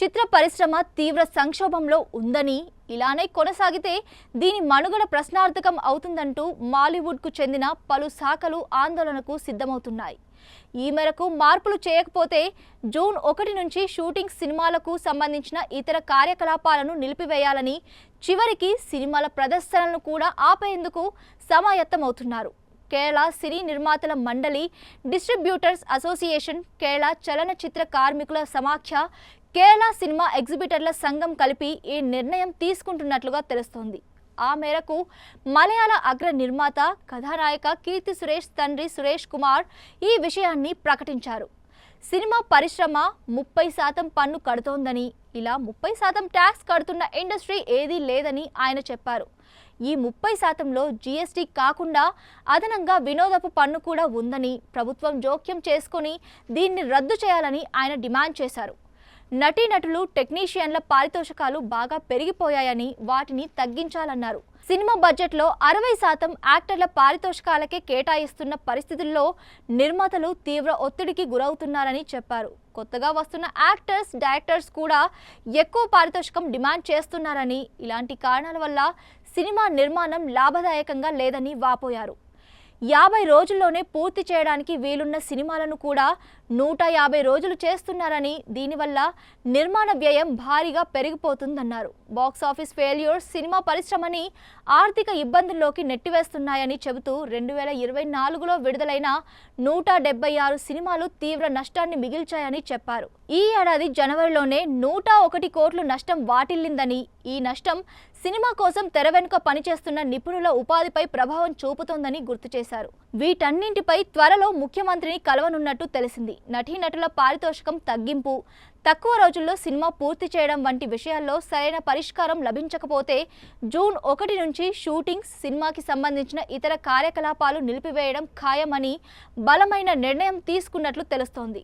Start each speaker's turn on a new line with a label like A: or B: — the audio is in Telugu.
A: చిత్ర పరిశ్రమ తీవ్ర సంక్షోభంలో ఉందని, ఇలానే కొనసాగితే దీని మనుగడ ప్రశ్నార్థకం అవుతుందంటూ మాలీవుడ్కు చెందిన పలు శాఖలు ఆందోళనకు సిద్ధమవుతున్నాయి. ఈ మేరకు మార్పులు చేయకపోతే జూన్ 1 నుంచి షూటింగ్, సినిమాలకు సంబంధించిన ఇతర కార్యకలాపాలను నిలిపివేయాలని, చివరికి సినిమాల ప్రదర్శనలను కూడా ఆపేందుకు సమాయత్తమవుతున్నారు. కేరళ సినీ నిర్మాతల మండలి, డిస్ట్రిబ్యూటర్స్ అసోసియేషన్, కేరళ చలనచిత్ర కార్మికుల సమాఖ్య, కేరళ సినిమా ఎగ్జిబిటర్ల సంఘం కలిపి ఈ నిర్ణయం తీసుకుంటున్నట్లుగా తెలుస్తోంది. ఆ మేరకు మలయాళ అగ్ర నిర్మాత, కథానాయక కీర్తి సురేష్ తండ్రి సురేష్ కుమార్ ఈ విషయాన్ని ప్రకటించారు. సినిమా పరిశ్రమ 30% పన్ను కడుతోందని, ఇలా 30% ట్యాక్స్ కడుతున్న ఇండస్ట్రీ ఏదీ లేదని ఆయన చెప్పారు. ఈ 30%లో జీఎస్టీ కాకుండా అదనంగా వినోదపు పన్ను కూడా ఉందని, ప్రభుత్వం జోక్యం చేసుకొని దీన్ని రద్దు చేయాలని ఆయన డిమాండ్ చేశారు. నటీనటులు, టెక్నీషియన్ల పారితోషికాలు బాగా పెరిగిపోయాయని, వాటిని తగ్గించాలన్నారు. సినిమా బడ్జెట్లో 60% యాక్టర్ల పారితోషికాలకే కేటాయిస్తున్న పరిస్థితుల్లో నిర్మాతలు తీవ్ర ఒత్తిడికి గురవుతున్నారని చెప్పారు. కొత్తగా వస్తున్న యాక్టర్స్, డైరెక్టర్స్ కూడా ఎక్కువ పారితోషికం డిమాండ్ చేస్తున్నారని, ఇలాంటి కారణాల వల్ల సినిమా నిర్మాణం లాభదాయకంగా లేదని వాపోయారు. 50 రోజుల్లోనే పూర్తి చేయడానికి వీలున్న సినిమాలను కూడా 150 రోజులు చేస్తున్నారని, దీనివల్ల నిర్మాణ వ్యయం భారీగా పెరిగిపోతుందన్నారు. బాక్సాఫీస్ ఫెయిల్యూర్స్ సినిమా పరిశ్రమని ఆర్థిక ఇబ్బందుల్లోకి నెట్టివేస్తున్నాయని చెబుతూ 2024లో విడుదలైన 176 సినిమాలు తీవ్ర నష్టాన్ని మిగిల్చాయని చెప్పారు. ఈ ఏడాది జనవరిలోనే 101 కోట్లు నష్టం వాటిల్లిందని, ఈ నష్టం సినిమా కోసం తెర వెనుక పనిచేస్తున్న నిపుణుల ఉపాధిపై ప్రభావం చూపుతోందని గుర్తు చేశారు. వీటన్నింటిపై త్వరలో ముఖ్యమంత్రిని కలవనున్నట్టు తెలిసింది. నటీనటుల పారితోషికం తగ్గింపు, తక్కువ రోజుల్లో సినిమా పూర్తి చేయడం వంటి విషయాల్లో సరైన పరిష్కారం లభించకపోతే జూన్ 1 నుంచి షూటింగ్, సినిమాకి సంబంధించిన ఇతర కార్యకలాపాలు నిలిపివేయడం ఖాయమని బలమైన నిర్ణయం తీసుకున్నట్లు తెలుస్తోంది.